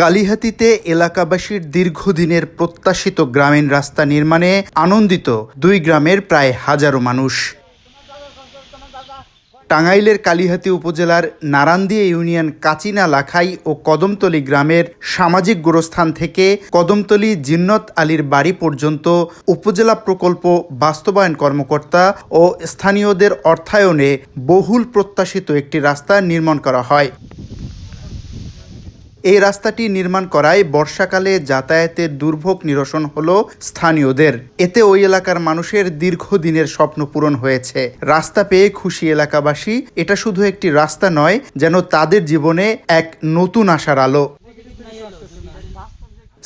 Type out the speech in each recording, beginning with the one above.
কালিহাতীতে এলাকাবাসীর দীর্ঘদিনের প্রত্যাশিত গ্রামীণ রাস্তা নির্মাণে আনন্দিত দুই গ্রামের প্রায় হাজারো মানুষ। টাঙ্গাইলের কালিহাতী উপজেলার নারান্দিয়া ইউনিয়ন কাচিনা লাখাই ও কদমতলী গ্রামের সামাজিক গোরস্থান থেকে কদমতলী জিন্নত আলীর বাড়ি পর্যন্ত উপজেলা প্রকল্প বাস্তবায়ন কর্মকর্তা ও স্থানীয়দের অর্থায়নে বহুল প্রত্যাশিত একটি রাস্তা নির্মাণ করা হয়। এই রাস্তাটি নির্মাণ করায় বর্ষাকালে যাতায়াতের দুর্ভোগ নিরসন হলো স্থানীয়দের। এতে ওই এলাকার মানুষের দীর্ঘদিনের স্বপ্ন পূরণ হয়েছে। রাস্তা পেয়ে খুশি এলাকাবাসী। এটা শুধু একটি রাস্তা নয়, যেন তাদের জীবনে এক নতুন আশার আলো।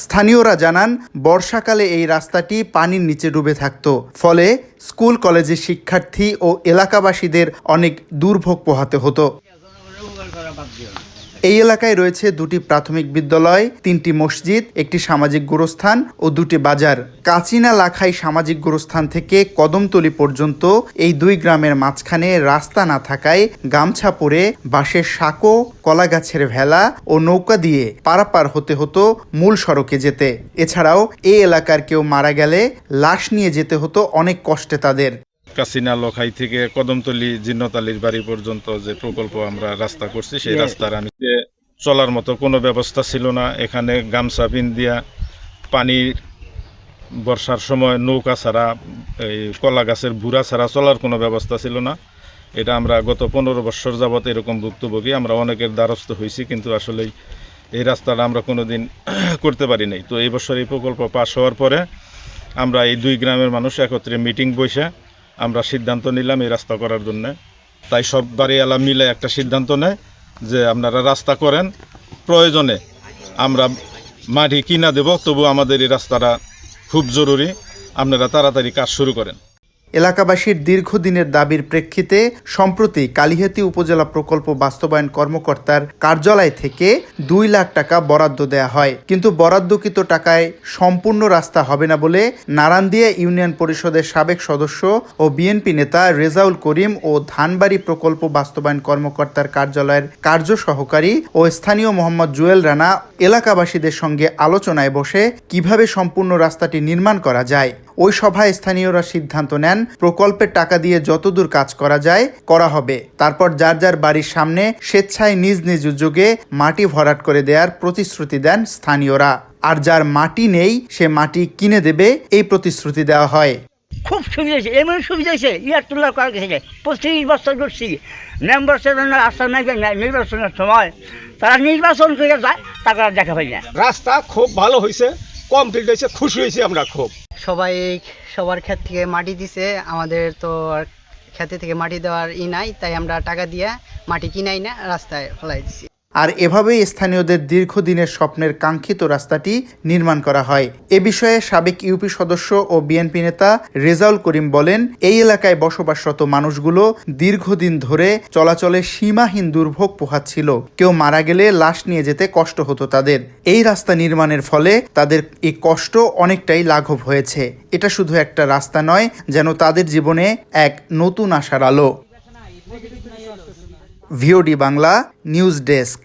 স্থানীয়রা জানান, বর্ষাকালে এই রাস্তাটি পানির নিচে ডুবে থাকত, ফলে স্কুল কলেজের শিক্ষার্থী ও এলাকাবাসীদের অনেক দুর্ভোগ পোহাতে হতো। এই এলাকায় রয়েছে দুটি প্রাথমিক বিদ্যালয়, তিনটি মসজিদ, একটি সামাজিক গোরস্থান ও দুটি বাজার। কাচিনা লাখাই সামাজিক গোরস্থান থেকে কদমতলী পর্যন্ত এই দুই গ্রামের মাঝখানে রাস্তা না থাকায় গামছা পরে বাঁশের সাঁকো, কলাগাছের ভেলা ও নৌকা দিয়ে পারাপার হতে হতো মূল সড়কে যেতে। এছাড়াও এই এলাকার কেউ মারা গেলে লাশ নিয়ে যেতে হতো অনেক কষ্টে তাদের। কাচিনা লখাই থেকে কদমতলী জিন্নত আলীর বাড়ি পর্যন্ত যে প্রকল্প আমরা রাস্তা করছি, সেই রাস্তার চলার মতো কোনো ব্যবস্থা ছিল না। এখানে গামছা পিন দিয়া পানির বর্ষার সময় নৌকা ছাড়া, এই কলা গাছের বুড়া ছাড়া চলার কোনো ব্যবস্থা ছিল না। এটা আমরা গত 15 বছর যাবৎ এরকম ভুক্তভোগী। আমরা অনেকের দ্বারস্থ হয়েছি, কিন্তু আসলে এই রাস্তাটা আমরা কোনোদিন করতে পারি নাই। তো এই বছর এই প্রকল্প পাস হওয়ার পরে আমরা এই দুই গ্রামের মানুষ একত্রে মিটিং বসে আমরা সিদ্ধান্ত নিলাম এই রাস্তা করার জন্য। তাই সব বাড়িওয়ালা মিলে একটা সিদ্ধান্ত নেয় যে আপনারা রাস্তা করেন, প্রয়োজনে আমরা মাটি কিনা দেব, তবু আমাদের এই রাস্তাটা খুব জরুরি, আপনারা তাড়াতাড়ি কাজ শুরু করেন। এলাকাবাসীর দীর্ঘদিনের দাবির প্রেক্ষিতে সম্প্রতি কালিহাতী উপজেলা প্রকল্প বাস্তবায়ন কর্মকর্তার কার্যালয় থেকে 2 লাখ টাকা বরাদ্দ দেয়া হয়, কিন্তু বরাদ্দকৃত টাকায় সম্পূর্ণ রাস্তা হবে না বলে নারান্দিয়া ইউনিয়ন পরিষদের সাবেক সদস্য ও বিএনপি নেতা রেজাউল করিম ও ধানবাড়ি প্রকল্প বাস্তবায়ন কর্মকর্তার কার্যালয়ের কার্য সহকারী ও স্থানীয় মোহাম্মদ জুয়েল রানা এলাকাবাসীদের সঙ্গে আলোচনায় বসে কিভাবে সম্পূর্ণ রাস্তাটি নির্মাণ করা যায়। ওই সভায় স্থানীয়রা সিদ্ধান্ত নেন, প্রকল্পের টাকা দিয়ে যতদূর কাজ করা যায় করা হবে। তারপর যার যার বাড়ির সামনে স্বেচ্ছায় নিজ নিজ উদ্যোগে মাটি ভরাট করে দেওয়ার প্রতিশ্রুতি দেন স্থানীয়রা। আর যার মাটি নেই সে মাটি কিনে দেবে, এই প্রতিশ্রুতি দেওয়া হয়। খুব সুবিধা হয়েছে, এমন সুবিধা হয়েছে ইয়ার তুলা করা গেছে। 25 বছর করছি, মেম্বারসের আস্থা নাই, নির্বাচনের সময় তারা নির্বাচন করে যায়, টাকা দেখা পাই না। রাস্তা খুব ভালো হয়েছে, কমপ্লিট হয়েছে, খুশি হয়েছি আমরা খুব। সবার ক্ষেত থেকে মাটি দিছে, আমাদের তো আর ক্ষেতে থেকে মাটি দেওয়ার নাই, তাই আমরা টাকা দিয়ে মাটি কিনাই না, রাস্তায় ফেলাই দিছি। আর এভাবেই স্থানীয়দের দীর্ঘদিনের স্বপ্নের কাঙ্ক্ষিত রাস্তাটি নির্মাণ করা হয়। এ বিষয়ে সাবেক ইউপি সদস্য ও বিএনপি নেতা রেজাউল করিম বলেন, এই এলাকায় বসবাসরত মানুষগুলো দীর্ঘদিন ধরে চলাচলে সীমাহীন দুর্ভোগ পোহাচ্ছিল। কেউ মারা গেলে লাশ নিয়ে যেতে কষ্ট হতো তাদের। এই রাস্তা নির্মাণের ফলে তাদের এই কষ্ট অনেকটাই লাঘব হয়েছে। এটা শুধু একটা রাস্তা নয়, যেন তাদের জীবনে এক নতুন আশার আলো। VOD Bangla news desk.